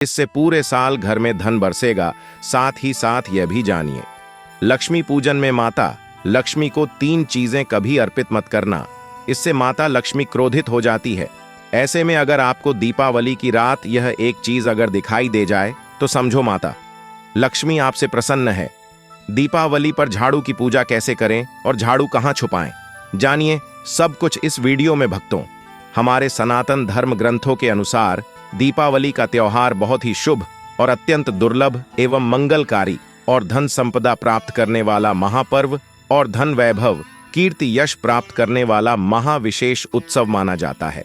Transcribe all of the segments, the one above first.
इससे पूरे साल घर में धन बरसेगा। साथ ही साथ यह भी जानिए, लक्ष्मी पूजन में माता लक्ष्मी को 3 चीजें कभी अर्पित मत करना, इससे माता लक्ष्मी क्रोधित हो जाती है। ऐसे में अगर आपको दीपावली की रात यह एक चीज अगर दिखाई दे जाए तो समझो माता लक्ष्मी आपसे प्रसन्न है। दीपावली पर झाड़ू की पूजा कैसे करें और झाड़ू कहां छुपाएं, जानिए सब कुछ इस वीडियो में भक्तों। हमारे सनातन धर्म ग्रंथों के अनुसार दीपावली का त्योहार बहुत ही शुभ और अत्यंत दुर्लभ एवं मंगलकारी और धन संपदा प्राप्त करने वाला महापर्व और धन वैभव कीर्ति यश प्राप्त करने वाला महाविशेष उत्सव माना जाता है।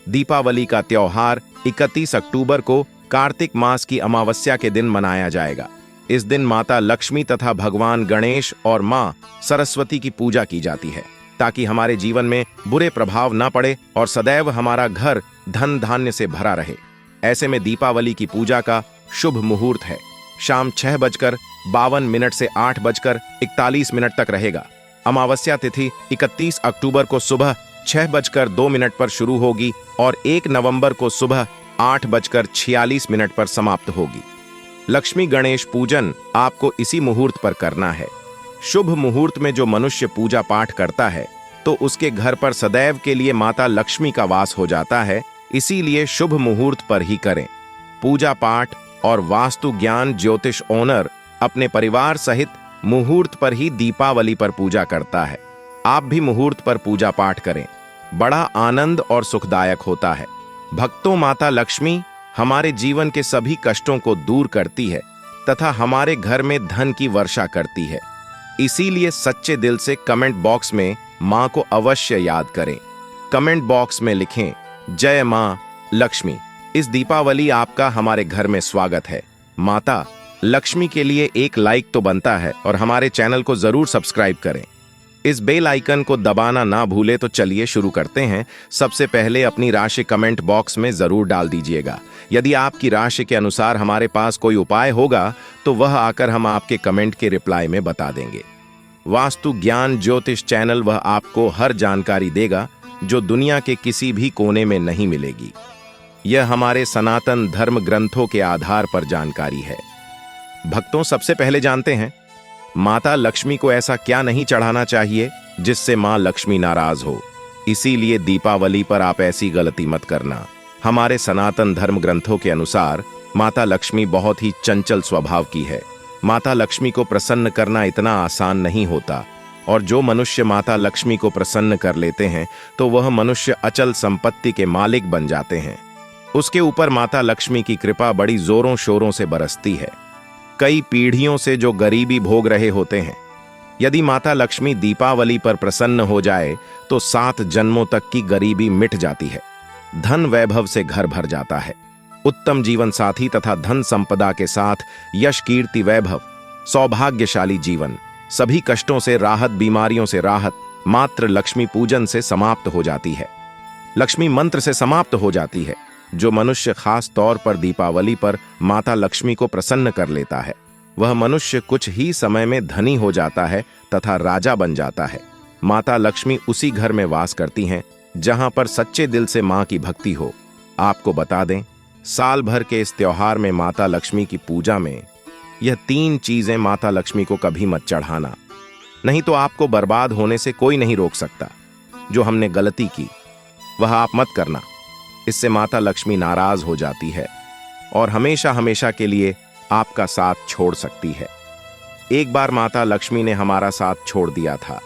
दीपावली का त्योहार 31 अक्टूबर को कार्तिक मास की अमावस्या के दिन मनाया जाएगा। इस दिन माता लक्ष्मी तथा भगवान गणेश और मां सरस्वती की पूजा की जाती है ताकि हमारे जीवन में बुरे प्रभाव न पड़े और सदैव हमारा घर धन धान्य से भरा रहे। ऐसे में दीपावली की पूजा का शुभ मुहूर्त है शाम 6:52 से 8:41 तक रहेगा। अमावस्या तिथि 31 अक्टूबर को सुबह 6:02 पर शुरू होगी और 1 नवंबर को सुबह 8:46 पर समाप्त होगी। लक्ष्मी गणेश पूजन आपको इसी मुहूर्त पर करना है। शुभ मुहूर्त में जो मनुष्य पूजा पाठ करता है तो उसके घर पर सदैव के लिए माता लक्ष्मी का वास हो जाता है, इसीलिए शुभ मुहूर्त पर ही करें। पूजा पाठ और वास्तु ज्ञान ज्योतिष ओनर अपने परिवार सहित मुहूर्त पर ही दीपावली पर पूजा करता है। आप भी मुहूर्त पर पूजा पाठ करें, बड़ा आनंद और सुखदायक होता है। भक्तों, माता लक्ष्मी हमारे जीवन के सभी कष्टों को दूर करती है तथा हमारे घर में धन की वर्षा करती है। इसीलिए सच्चे दिल से कमेंट बॉक्स में मां को अवश्य याद करें। कमेंट बॉक्स में लिखें जय मां लक्ष्मी। इस दीपावली आपका हमारे घर में स्वागत है। माता लक्ष्मी के लिए एक लाइक तो बनता है और हमारे चैनल को जरूर सब्सक्राइब करें। इस बेल आइकन को दबाना ना भूले। तो चलिए शुरू करते हैं। सबसे पहले अपनी राशि कमेंट बॉक्स में जरूर डाल दीजिएगा। यदि आपकी राशि के अनुसार हमारे पास कोई उपाय होगा तो वह आकर हम आपके कमेंट के रिप्लाई में बता देंगे। वास्तु ज्ञान ज्योतिष चैनल वह आपको हर जानकारी देगा जो दुनिया के किसी भी कोने में नहीं मिलेगी। यह हमारे सनातन धर्म ग्रंथों के आधार पर जानकारी है। भक्तों, सबसे पहले जानते हैं माता लक्ष्मी को ऐसा क्या नहीं चढ़ाना चाहिए जिससे मां लक्ष्मी नाराज हो। इसीलिए दीपावली पर आप ऐसी गलती मत करना। हमारे सनातन धर्म ग्रंथों के अनुसार माता लक्ष्मी बहुत ही चंचल स्वभाव की है। माता लक्ष्मी को प्रसन्न करना इतना आसान नहीं होता और जो मनुष्य माता लक्ष्मी को प्रसन्न कर लेते हैं तो वह मनुष्य अचल संपत्ति के मालिक बन जाते हैं। उसके ऊपर माता लक्ष्मी की कृपा बड़ी जोरों शोरों से बरसती है। कई पीढ़ियों से जो गरीबी भोग रहे होते हैं, यदि माता लक्ष्मी दीपावली पर प्रसन्न हो जाए तो 7 जन्मों तक की गरीबी मिट जाती है। धन वैभव से घर भर जाता है। उत्तम जीवन साथी तथा धन संपदा के साथ यश कीर्ति वैभव सौभाग्यशाली जीवन, सभी कष्टों से राहत, बीमारियों से राहत मात्र लक्ष्मी पूजन से समाप्त हो जाती है। लक्ष्मी मंत्र से समाप्त हो जाती है। जो मनुष्य खास तौर पर दीपावली पर माता लक्ष्मी को प्रसन्न कर लेता है वह मनुष्य कुछ ही समय में धनी हो जाता है तथा राजा बन जाता है। माता लक्ष्मी उसी घर में वास करती हैं जहां पर सच्चे दिल से मां की भक्ति हो। आपको बता दें, साल भर के इस त्योहार में माता लक्ष्मी की पूजा में यह 3 चीजें माता लक्ष्मी को कभी मत चढ़ाना, नहीं तो आपको बर्बाद होने से कोई नहीं रोक सकता। जो हमने गलती की वह आप मत करना, इससे माता लक्ष्मी नाराज हो जाती है और हमेशा हमेशा के लिए आपका साथ छोड़ सकती है। एक बार माता लक्ष्मी ने हमारा साथ छोड़ दिया था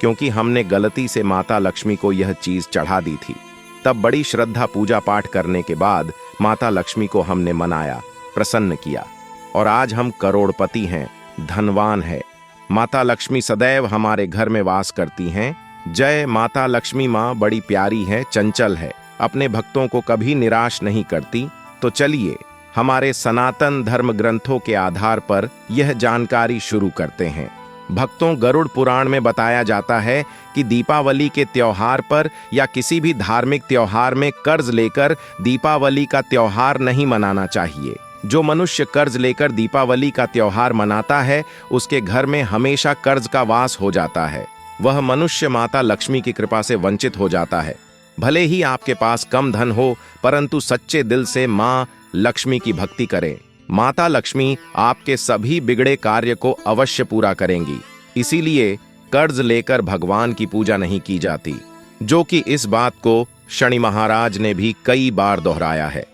क्योंकि हमने गलती से माता लक्ष्मी को यह चीज चढ़ा दी थी। तब बड़ी श्रद्धा पूजा पाठ करने के बाद माता लक्ष्मी को हमने मनाया, प्रसन्न किया और आज हम करोड़पति हैं, धनवान हैं। माता लक्ष्मी सदैव हमारे घर में वास करती हैं। जय माता लक्ष्मी। माँ बड़ी प्यारी है, चंचल है, अपने भक्तों को कभी निराश नहीं करती। तो चलिए हमारे सनातन धर्म ग्रंथों के आधार पर यह जानकारी शुरू करते हैं। भक्तों, गरुड़ पुराण में बताया जाता है कि दीपावली के त्योहार पर या किसी भी धार्मिक त्योहार में कर्ज लेकर दीपावली का त्योहार नहीं मनाना चाहिए। जो मनुष्य कर्ज लेकर दीपावली का त्योहार मनाता है उसके घर में हमेशा कर्ज का वास हो जाता है। वह मनुष्य माता लक्ष्मी की कृपा से वंचित हो जाता है। भले ही आपके पास कम धन हो परंतु सच्चे दिल से मां लक्ष्मी की भक्ति करें। माता लक्ष्मी आपके सभी बिगड़े कार्य को अवश्य पूरा करेंगी। इसीलिए कर्ज लेकर भगवान की पूजा नहीं की जाती, जो कि इस बात को शनि महाराज ने भी कई बार दोहराया है।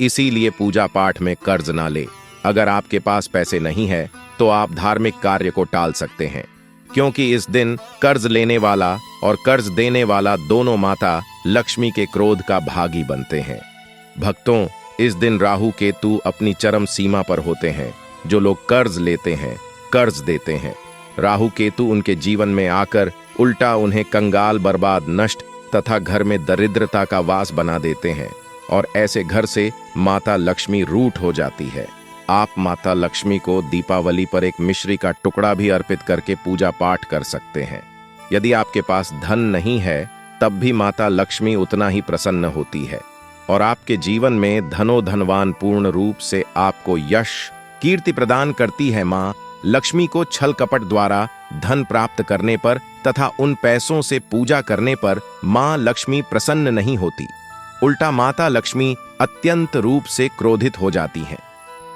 इसीलिए पूजा पाठ में कर्ज ना ले। अगर आपके पास पैसे नहीं है तो आप धार्मिक कार्य को टाल सकते हैं, क्योंकि इस दिन कर्ज लेने वाला और कर्ज देने वाला दोनों माता लक्ष्मी के क्रोध का भागी बनते हैं। भक्तों, इस दिन राहु केतु अपनी चरम सीमा पर होते हैं। जो लोग कर्ज लेते हैं, कर्ज देते हैं, राहु केतु उनके जीवन में आकर उल्टा उन्हें कंगाल, बर्बाद, नष्ट तथा घर में दरिद्रता का वास बना देते हैं और ऐसे घर से माता लक्ष्मी रूठ हो जाती है। आप माता लक्ष्मी को दीपावली पर एक मिश्री का टुकड़ा भी अर्पित करके पूजा पाठ कर सकते हैं। यदि आपके पास धन नहीं है तब भी माता लक्ष्मी उतना ही प्रसन्न होती है और आपके जीवन में धनवान पूर्ण रूप से आपको यश, कीर्ति प्रदान करती है। माँ लक्ष्मी को छल कपट द्वारा धन प्राप्त करने पर तथा उन पैसों से पूजा करने पर माँ लक्ष्मी प्रसन्न नहीं होती, उल्टा माता लक्ष्मी अत्यंत रूप से क्रोधित हो जाती हैं।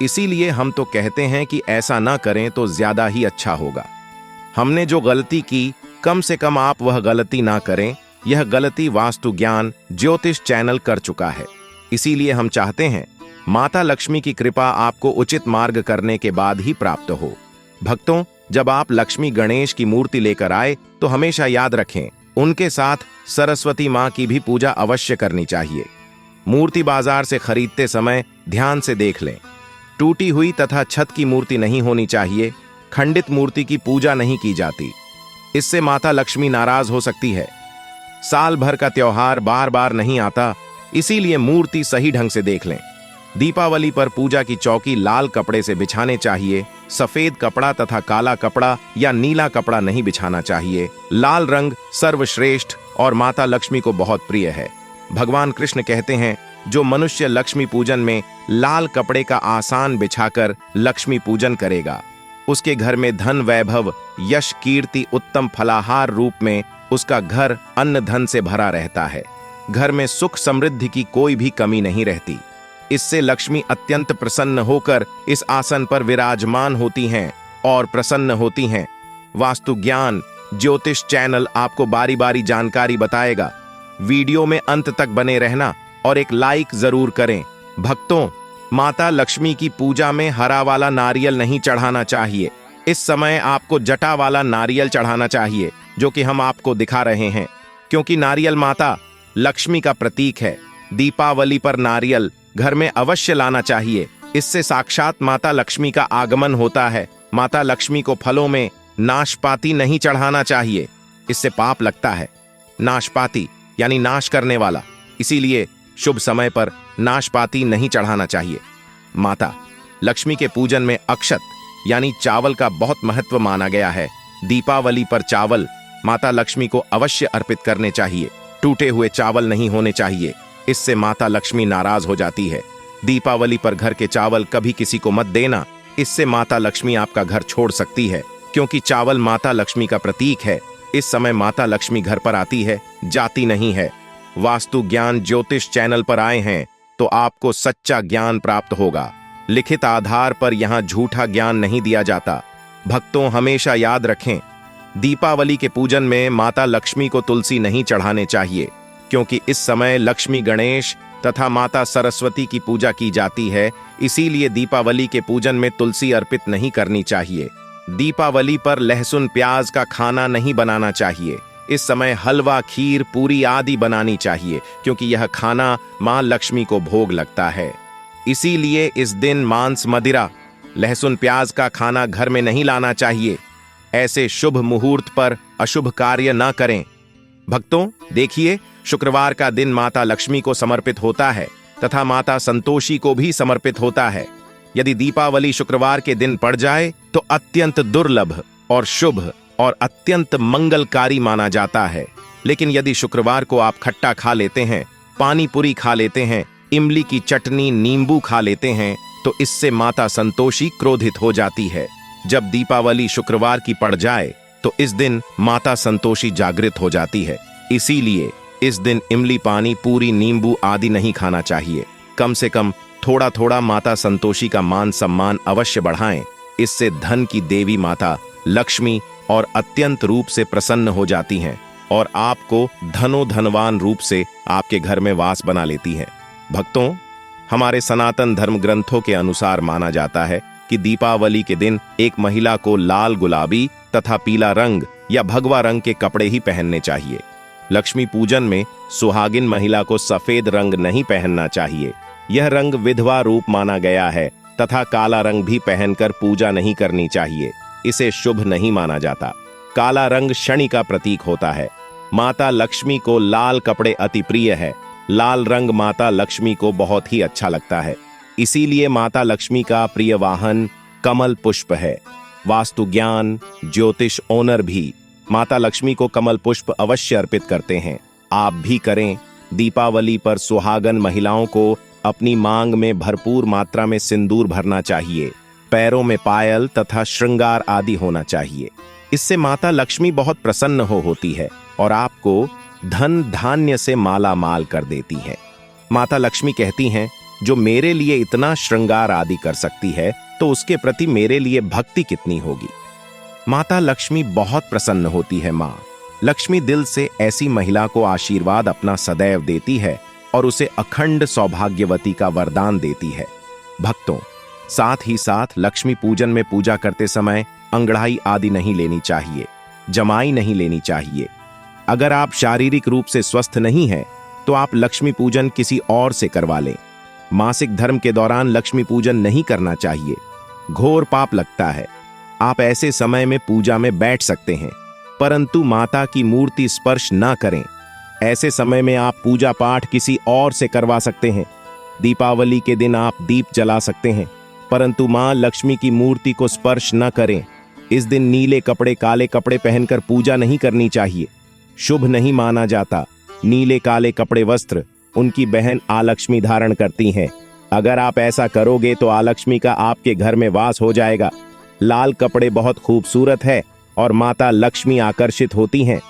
इसीलिए हम तो कहते हैं कि ऐसा ना करें तो ज्यादा ही अच्छा होगा। हमने जो गलती की, कम से कम आप वह गलती ना करें। यह गलती वास्तु ज्ञान ज्योतिष चैनल कर चुका है। इसीलिए हम चाहते हैं माता लक्ष्मी की कृपा आपको उचित मार्ग करने के बाद ही प्राप्त हो। भक्तों, जब आप लक्ष्मी गणेश की मूर्ति लेकर आए तो हमेशा याद रखें, उनके साथ सरस्वती माँ की भी पूजा अवश्य करनी चाहिए। मूर्ति बाजार से खरीदते समय ध्यान से देख लें। टूटी हुई तथा छत की मूर्ति नहीं होनी चाहिए। खंडित मूर्ति की पूजा नहीं की जाती, इससे माता लक्ष्मी नाराज हो सकती है। साल भर का त्योहार बार बार नहीं आता, इसीलिए मूर्ति सही ढंग से देख लें। दीपावली पर पूजा की चौकी लाल कपड़े से बिछाने चाहिए। सफेद कपड़ा तथा काला कपड़ा या नीला कपड़ा नहीं बिछाना चाहिए। लाल रंग सर्वश्रेष्ठ और माता लक्ष्मी को बहुत प्रिय है। भगवान कृष्ण कहते हैं, जो मनुष्य लक्ष्मी पूजन में लाल कपड़े का आसान बिछाकर लक्ष्मी पूजन करेगा, उसके घर में धन, वैभव, यश, कीर्ति, उत्तम फलाहार रूप में उसका घर अन्न धन से भरा रहता है। घर में सुख समृद्धि की कोई भी कमी नहीं रहती। इससे लक्ष्मी अत्यंत प्रसन्न होकर इस आसन पर विराजमान होती हैं और प्रसन्न होती हैं। वास्तु ज्ञान ज्योतिष चैनल आपको बारी बारी जानकारी बताएगा। वीडियो में अंत तक बने रहना और एक लाइक जरूर करें। भक्तों, माता लक्ष्मी की पूजा में हरा वाला नारियल नहीं चढ़ाना चाहिए। इस समय आपको जटा वाला नारियल चढ़ाना चाहिए, जो कि हम आपको दिखा रहे हैं, क्योंकि नारियल माता लक्ष्मी का प्रतीक है। दीपावली पर नारियल घर में अवश्य लाना चाहिए। इससे साक्षात माता लक्ष्मी का आगमन होता है। माता लक्ष्मी को फलों में नाशपाती नहीं चढ़ाना चाहिए, इससे पाप लगता है। नाशपाती यानी नाश करने वाला, इसीलिए शुभ समय पर नाशपाती नहीं चढ़ाना चाहिए। माता लक्ष्मी के पूजन में अक्षत यानी चावल का बहुत महत्व माना गया है। दीपावली पर चावल माता लक्ष्मी को अवश्य अर्पित करने चाहिए। टूटे हुए चावल नहीं होने चाहिए, इससे माता लक्ष्मी नाराज हो जाती है। दीपावली पर घर के चावल कभी किसी को मत देना, इससे माता लक्ष्मी आपका घर छोड़ सकती है, क्योंकि चावल माता लक्ष्मी का प्रतीक है। इस समय माता लक्ष्मी घर पर आती है, जाती नहीं है। वास्तु ज्ञान ज्योतिष चैनल पर आए हैं तो आपको सच्चा ज्ञान प्राप्त होगा। लिखित आधार पर यहाँ झूठा ज्ञान नहीं दिया जाता। भक्तों, हमेशा याद रखें, दीपावली के पूजन में माता लक्ष्मी को तुलसी नहीं चढ़ाने चाहिए, क्योंकि इस समय लक्ष्मी, गणेश तथा माता सरस्वती की पूजा की जाती है। इसीलिए दीपावली के पूजन में तुलसी अर्पित नहीं करनी चाहिए। दीपावली पर लहसुन, प्याज का खाना नहीं बनाना चाहिए। इस समय हलवा, खीर, पूरी आदि बनानी चाहिए, क्योंकि यह खाना मां लक्ष्मी को भोग लगता है। इसीलिए इस दिन मांस, मदिरा, लहसुन, प्याज का खाना घर में नहीं लाना चाहिए। ऐसे शुभ मुहूर्त पर अशुभ कार्य न करें। भक्तों, देखिए, शुक्रवार का दिन माता लक्ष्मी को समर्पित होता है तथा माता संतोषी को भी समर्पित होता है। यदि दीपावली शुक्रवार के दिन पड़ जाए तो अत्यंत दुर्लभ और शुभ और अत्यंत मंगलकारी माना जाता है। लेकिन यदि शुक्रवार को आप खट्टा खा लेते हैं, पानी पूरी खा लेते हैं, इमली की चटनी, नींबू खा लेते हैं, तो इससे माता संतोषी क्रोधित हो जाती है। जब दीपावली शुक्रवार की पड़ जाए तो इस दिन माता संतोषी जागृत हो जाती है। इसीलिए इस दिन इमली, पानी, पूरी, नींबू आदि नहीं खाना चाहिए। कम से कम थोड़ा थोड़ा माता संतोषी का मान सम्मान अवश्य बढ़ाएं। इससे धन की देवी माता लक्ष्मी और अत्यंत रूप से प्रसन्न हो जाती हैं और आपको धनवान रूप से आपके घर में वास बना लेती हैं। भक्तों, हमारे सनातन धर्म ग्रंथों के अनुसार माना जाता है कि दीपावली के दिन एक महिला को लाल, गुलाबी तथा पीला रंग या भगवा रंग के कपड़े ही पहनने चाहिए। लक्ष्मी पूजन में सुहागिन महिला को सफेद रंग नहीं पहनना चाहिए। यह रंग विधवा रूप माना गया है तथा काला रंग भी पहनकर पूजा नहीं करनी चाहिए। इसे शुभ नहीं माना जाता। काला रंग शनि का प्रतीक होता है। माता लक्ष्मी को लाल कपड़े अति प्रिय है। लाल रंग माता लक्ष्मी को बहुत ही अच्छा लगता है। इसीलिए माता लक्ष्मी का प्रिय वाहन कमल पुष्प है। वास्तु ज्ञान ज्योतिष ओनर भी माता लक्ष्मी को कमल पुष्प अवश्य अर्पित करते हैं। आप भी करें। दीपावली पर सुहागन महिलाओं को अपनी मांग में भरपूर मात्रा में सिंदूर भरना चाहिए। पैरों में पायल तथा श्रृंगार आदि होना चाहिए। इससे माता लक्ष्मी बहुत प्रसन्न होती है और आपको धन धान्य से माला माल कर देती है। माता लक्ष्मी कहती हैं, जो मेरे लिए इतना श्रृंगार आदि कर सकती है तो उसके प्रति मेरे लिए भक्ति कितनी होगी। माता लक्ष्मी बहुत प्रसन्न होती है। माँ लक्ष्मी दिल से ऐसी महिला को आशीर्वाद अपना सदैव देती है और उसे अखंड सौभाग्यवती का वरदान देती है। भक्तों, साथ ही साथ लक्ष्मी पूजन में पूजा करते समय अंगड़ाई आदि नहीं लेनी चाहिए, जमाई नहीं लेनी चाहिए। अगर आप शारीरिक रूप से स्वस्थ नहीं हैं तो आप लक्ष्मी पूजन किसी और से करवा लें। मासिक धर्म के दौरान लक्ष्मी पूजन नहीं करना चाहिए, घोर पाप लगता है। आप ऐसे समय में पूजा में बैठ सकते हैं, परंतु माता की मूर्ति स्पर्श ना करें। ऐसे समय में आप पूजा पाठ किसी और से करवा सकते हैं। दीपावली के दिन आप दीप जला सकते हैं, परंतु मां लक्ष्मी की मूर्ति को स्पर्श न करें। इस दिन नीले कपड़े, काले कपड़े पहनकर पूजा नहीं करनी चाहिए, शुभ नहीं माना जाता। नीले काले कपड़े वस्त्र उनकी बहन आलक्ष्मी धारण करती हैं। अगर आप ऐसा करोगे तो आलक्ष्मी का आपके घर में वास हो जाएगा। लाल कपड़े बहुत खूबसूरत है और माता लक्ष्मी आकर्षित होती हैं।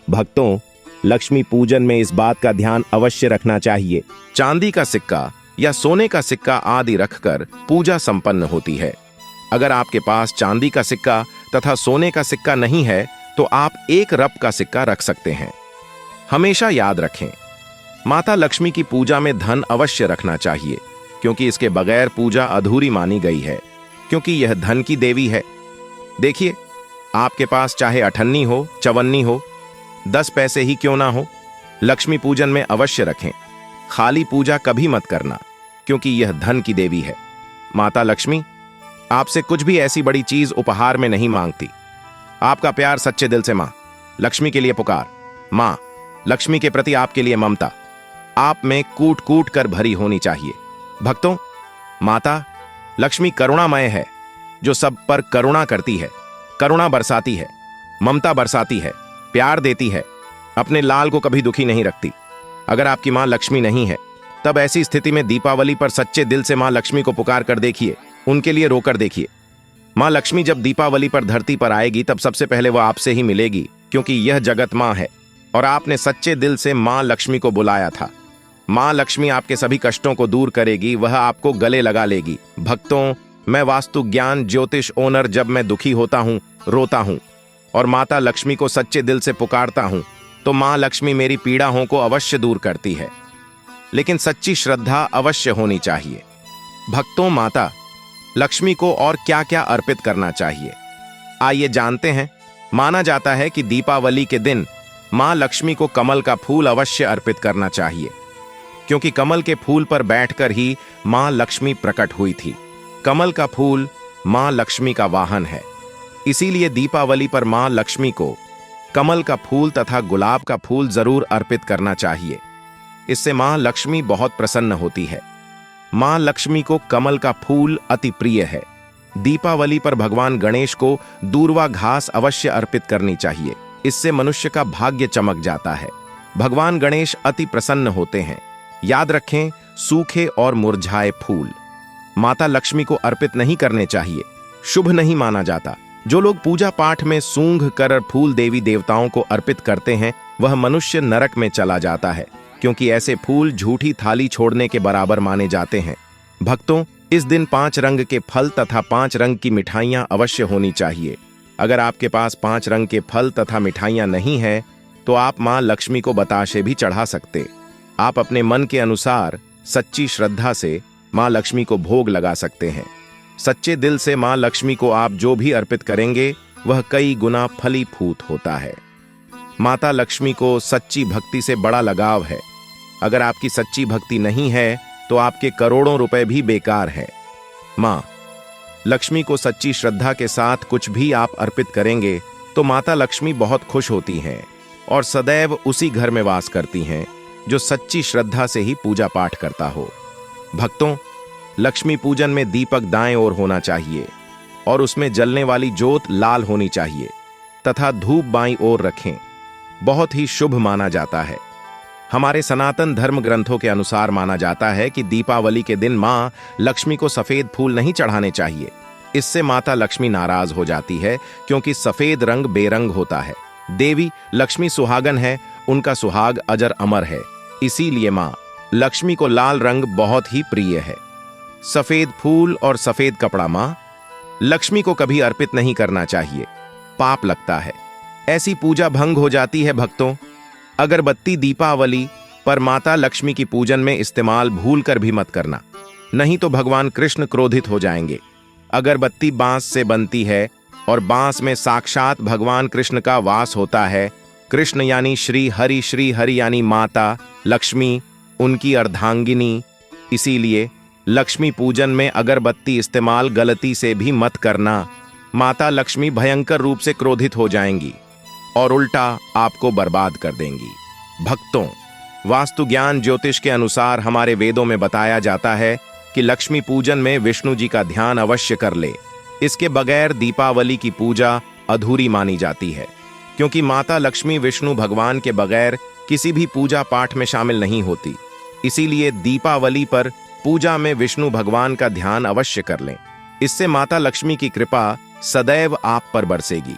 भक्तों, लक्ष्मी पूजन में इस बात का ध्यान अवश्य रखना चाहिए। चांदी का सिक्का या सोने का सिक्का आदि रखकर पूजा संपन्न होती है। अगर आपके पास चांदी का सिक्का तथा सोने का सिक्का नहीं है तो आप एक रप का सिक्का रख सकते हैं। हमेशा याद रखें, माता लक्ष्मी की पूजा में धन अवश्य रखना चाहिए, क्योंकि इसके बगैर पूजा अधूरी मानी गई है, क्योंकि यह धन की देवी है। देखिए, आपके पास चाहे अठन्नी हो, चवन्नी हो, 10 पैसे ही क्यों ना हो, लक्ष्मी पूजन में अवश्य रखें। खाली पूजा कभी मत करना, क्योंकि यह धन की देवी है। माता लक्ष्मी आपसे कुछ भी ऐसी बड़ी चीज उपहार में नहीं मांगती। आपका प्यार सच्चे दिल से मां लक्ष्मी के लिए पुकार। मां लक्ष्मी के प्रति आपके लिए ममता आप में कूट कूट कर भरी होनी चाहिए। भक्तों, माता लक्ष्मी करुणामय है, जो सब पर करुणा करती है, करुणा बरसाती है, ममता बरसाती है, प्यार देती है, अपने लाल को कभी दुखी नहीं रखती। अगर आपकी मां लक्ष्मी नहीं है, तब ऐसी स्थिति में दीपावली पर सच्चे दिल से मां लक्ष्मी को पुकार कर देखिए, उनके लिए रोकर देखिए। मां लक्ष्मी जब दीपावली पर धरती पर आएगी तब सबसे पहले वह आपसे ही मिलेगी, क्योंकि यह जगत मां है और आपने सच्चे दिल से मां लक्ष्मी को बुलाया था। मां लक्ष्मी आपके सभी कष्टों को दूर करेगी, वह आपको गले लगा लेगी। भक्तों, मैं वास्तु ज्ञान ज्योतिष ओनर जब मैं दुखी होता हूं, रोता हूं और माता लक्ष्मी को सच्चे दिल से पुकारता हूं तो मां लक्ष्मी मेरी पीड़ाओं को अवश्य दूर करती है, लेकिन सच्ची श्रद्धा अवश्य होनी चाहिए। भक्तों, माता लक्ष्मी को और क्या क्या अर्पित करना चाहिए, आइए जानते हैं। माना जाता है कि दीपावली के दिन मां लक्ष्मी को कमल का फूल अवश्य अर्पित करना चाहिए, क्योंकि कमल के फूल पर बैठकर ही मां लक्ष्मी प्रकट हुई थी। कमल का फूल मां लक्ष्मी का वाहन है, इसीलिए दीपावली पर मां लक्ष्मी को कमल का फूल तथा गुलाब का फूल जरूर अर्पित करना चाहिए। इससे मां लक्ष्मी बहुत प्रसन्न होती है। मां लक्ष्मी को कमल का फूल अति प्रिय है। दीपावली पर भगवान गणेश को दूर्वा घास अवश्य अर्पित करनी चाहिए, इससे मनुष्य का भाग्य चमक जाता है। भगवान गणेश अति प्रसन्न होते हैं। याद रखें, सूखे और मुरझाए फूल माता लक्ष्मी को अर्पित नहीं करने चाहिए, शुभ नहीं माना जाता। जो लोग पूजा पाठ में सूंघ कर फूल देवी देवताओं को अर्पित करते हैं वह मनुष्य नरक में चला जाता है, क्योंकि ऐसे फूल झूठी थाली छोड़ने के बराबर माने जाते हैं। भक्तों, इस दिन 5 रंग के फल तथा 5 रंग की मिठाइयां अवश्य होनी चाहिए। अगर आपके पास 5 रंग के फल तथा मिठाइयां नहीं हैं, तो आप मां लक्ष्मी को बताशे भी चढ़ा सकते। आप अपने मन के अनुसार सच्ची श्रद्धा से मां लक्ष्मी को भोग लगा सकते हैं। सच्चे दिल से मां लक्ष्मी को आप जो भी अर्पित करेंगे वह कई गुना फलीभूत होता है। माता लक्ष्मी को सच्ची भक्ति से बड़ा लगाव है। अगर आपकी सच्ची भक्ति नहीं है तो आपके करोड़ों रुपए भी बेकार हैं। मां लक्ष्मी को सच्ची श्रद्धा के साथ कुछ भी आप अर्पित करेंगे तो माता लक्ष्मी बहुत खुश होती हैं और सदैव उसी घर में वास करती हैं जो सच्ची श्रद्धा से ही पूजा पाठ करता हो। भक्तों, लक्ष्मी पूजन में दीपक दाएं ओर होना चाहिए और उसमें जलने वाली ज्योत लाल होनी चाहिए तथा धूप बाईं ओर रखें। बहुत ही शुभ माना जाता है। हमारे सनातन धर्म ग्रंथों के अनुसार माना जाता है कि दीपावली के दिन मां लक्ष्मी को सफेद फूल नहीं चढ़ाने चाहिए। इससे माता लक्ष्मी नाराज हो जाती है, क्योंकि सफेद रंग बेरंग होता है। देवी लक्ष्मी सुहागन है, उनका सुहाग अजर अमर है। इसीलिए मां लक्ष्मी को लाल रंग बहुत ही प्रिय है। सफेद फूल और सफेद कपड़ा मां लक्ष्मी को कभी अर्पित नहीं करना चाहिए, पाप लगता है। ऐसी पूजा भंग हो जाती है। भक्तों, अगरबत्ती दीपावली पर माता लक्ष्मी की पूजन में इस्तेमाल भूलकर भी मत करना, नहीं तो भगवान कृष्ण क्रोधित हो जाएंगे। अगरबत्ती बांस से बनती है और बांस में साक्षात भगवान कृष्ण का वास होता है। कृष्ण यानी श्री हरि यानी माता लक्ष्मी, उनकी अर्धांगिनी। इसीलिए लक्ष्मी पूजन में अगरबत्ती इस्तेमाल गलती से भी मत करना। माता लक्ष्मी भयंकर रूप से क्रोधित हो जाएंगी और उल्टा आपको बर्बाद कर देंगी। भक्तों, वास्तु ज्ञान ज्योतिष के अनुसार हमारे वेदों में बताया जाता है कि लक्ष्मी पूजन में विष्णु जी का ध्यान अवश्य कर ले। इसके बगैर दीपावली की पूजा अधूरी मानी जाती है, क्योंकि माता लक्ष्मी विष्णु भगवान के बगैर किसी भी पूजा पाठ में शामिल नहीं होती। इसीलिए दीपावली पर पूजा में विष्णु भगवान का ध्यान अवश्य कर लें। इससे माता लक्ष्मी की कृपा सदैव आप पर बरसेगी।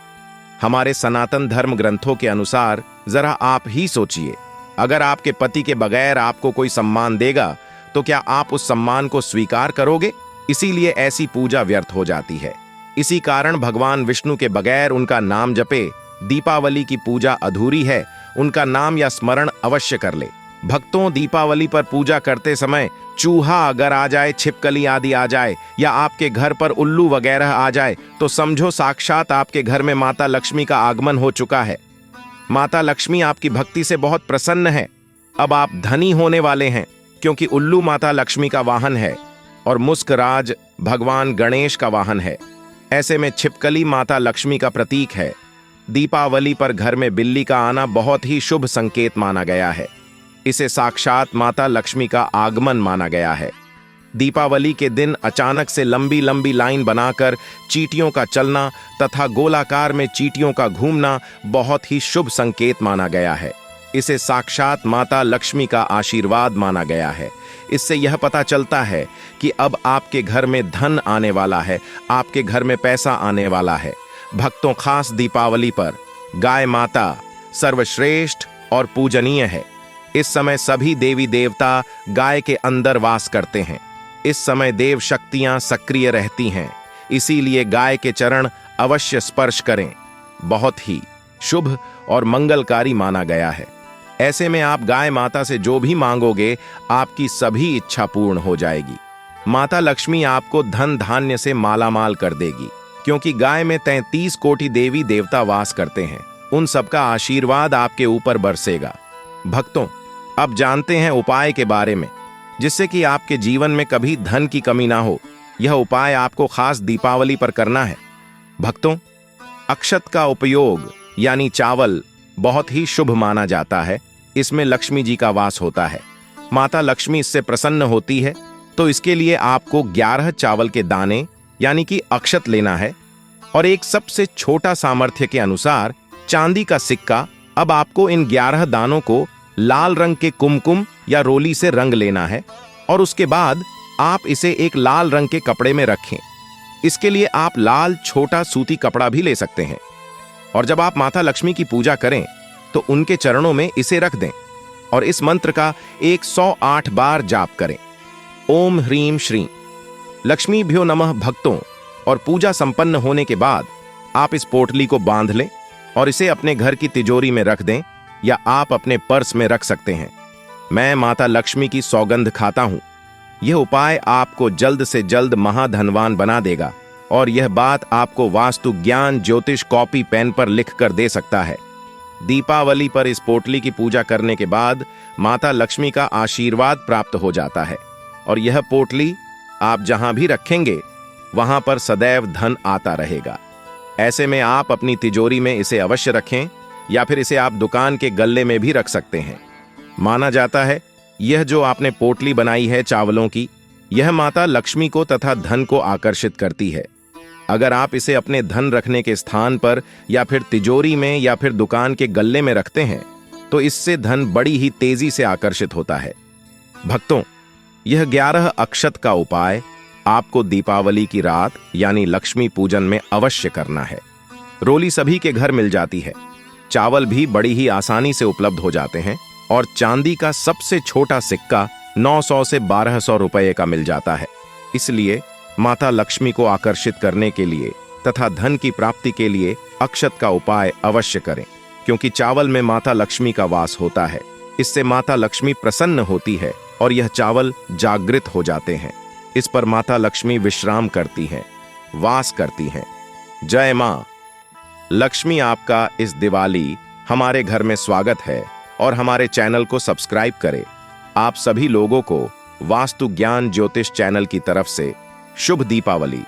हमारे सनातन धर्म ग्रंथों के अनुसार जरा आप ही सोचिए, अगर आपके पति के बगैर आपको कोई सम्मान देगा तो क्या आप उस सम्मान को स्वीकार करोगे? इसीलिए ऐसी पूजा व्यर्थ हो जाती है। इसी कारण भगवान विष्णु के बगैर उनका नाम जपे दीपावली की पूजा अधूरी है। उनका नाम या स्मरण अवश्य कर ले। भक्तों, दीपावली पर पूजा करते समय चूहा अगर आ जाए, छिपकली आदि आ जाए या आपके घर पर उल्लू वगैरह आ जाए तो समझो साक्षात आपके घर में माता लक्ष्मी का आगमन हो चुका है। माता लक्ष्मी आपकी भक्ति से बहुत प्रसन्न है। अब आप धनी होने वाले हैं, क्योंकि उल्लू माता लक्ष्मी का वाहन है और मुस्कराज भगवान गणेश का वाहन है। ऐसे में छिपकली माता लक्ष्मी का प्रतीक है। दीपावली पर घर में बिल्ली का आना बहुत ही शुभ संकेत माना गया है। इसे साक्षात माता लक्ष्मी का आगमन माना गया है। दीपावली के दिन अचानक से लंबी लंबी लाइन बनाकर चींटियों का चलना तथा गोलाकार में चींटियों का घूमना बहुत ही शुभ संकेत माना गया है। इसे साक्षात माता लक्ष्मी का आशीर्वाद माना गया है। इससे यह पता चलता है कि अब आपके घर में धन आने वाला है, आपके घर में पैसा आने वाला है। भक्तों, खास दीपावली पर गाय माता सर्वश्रेष्ठ और पूजनीय है। इस समय सभी देवी देवता गाय के अंदर वास करते हैं। इस समय देव शक्तियां सक्रिय रहती हैं। इसीलिए गाय के चरण अवश्य स्पर्श करें। बहुत ही शुभ और मंगलकारी माना गया है। ऐसे में आप गाय माता से जो भी मांगोगे आपकी सभी इच्छा पूर्ण हो जाएगी। माता लक्ष्मी आपको धन धान्य से मालामाल कर देगी, क्योंकि गाय में 33 कोटि देवी देवता वास करते हैं। उन सबका आशीर्वाद आपके ऊपर बरसेगा। भक्तों, अब जानते हैं उपाय के बारे में, जिससे कि आपके जीवन में कभी धन की कमी ना हो। यह उपाय आपको खास दीपावली पर करना है। भक्तों, अक्षत का उपयोग यानी चावल बहुत ही शुभ माना जाता है। इसमें लक्ष्मी जी का वास होता है। माता लक्ष्मी इससे प्रसन्न होती है, तो इसके लिए आपको 11 चावल के दाने यानी कि अक्षत लेना है और एक सबसे छोटा सामर्थ्य के अनुसार चांदी का सिक्का। अब आपको इन 11 दानों को लाल रंग के कुमकुम या रोली से रंग लेना है और उसके बाद आप इसे एक लाल रंग के कपड़े में रखें। इसके लिए आप लाल छोटा सूती कपड़ा भी ले सकते हैं। और जब आप माता लक्ष्मी की पूजा करें तो उनके चरणों में इसे रख दें और इस मंत्र का 108 बार जाप करें। ओम ह्रीं श्रीं लक्ष्मीभ्यो नमः। भक्तों, और पूजा संपन्न होने के बाद आप इस पोटली को बांध लें और इसे अपने घर की तिजोरी में रख दें या आप अपने पर्स में रख सकते हैं। मैं माता लक्ष्मी की सौगंध खाता हूं। यह उपाय आपको जल्द से जल्द महाधनवान बना देगा और यह बात आपको वास्तु ज्ञान ज्योतिष कॉपी पेन पर लिख कर दे सकता है। दीपावली पर इस पोटली की पूजा करने के बाद माता लक्ष्मी का आशीर्वाद प्राप्त हो जाता है और यह पोटली आप जहां भी रखेंगे वहां पर सदैव धन आता रहेगा। ऐसे में आप अपनी तिजोरी में इसे अवश्य रखें या फिर इसे आप दुकान के गल्ले में भी रख सकते हैं। माना जाता है यह जो आपने पोटली बनाई है चावलों की, यह माता लक्ष्मी को तथा धन को आकर्षित करती है। अगर आप इसे अपने धन रखने के स्थान पर या फिर तिजोरी में या फिर दुकान के गल्ले में रखते हैं तो इससे धन बड़ी ही तेजी से आकर्षित होता है। भक्तों, यह 11 अक्षत का उपाय आपको दीपावली की रात यानी लक्ष्मी पूजन में अवश्य करना है। रोली सभी के घर मिल जाती है, चावल भी बड़ी ही आसानी से उपलब्ध हो जाते हैं और चांदी का सबसे छोटा सिक्का 900 से 1200 रुपये का मिल जाता है। इसलिए माता लक्ष्मी को आकर्षित करने के लिए तथा धन की प्राप्ति के लिए अक्षत का उपाय अवश्य करें, क्योंकि चावल में माता लक्ष्मी का वास होता है। इससे माता लक्ष्मी प्रसन्न होती है और यह चावल जागृत हो जाते हैं। इस पर माता लक्ष्मी विश्राम करती हैं, वास करती हैं। जय मां लक्ष्मी। आपका इस दिवाली हमारे घर में स्वागत है और हमारे चैनल को सब्सक्राइब करें। आप सभी लोगों को वास्तु ज्ञान ज्योतिष चैनल की तरफ से शुभ दीपावली।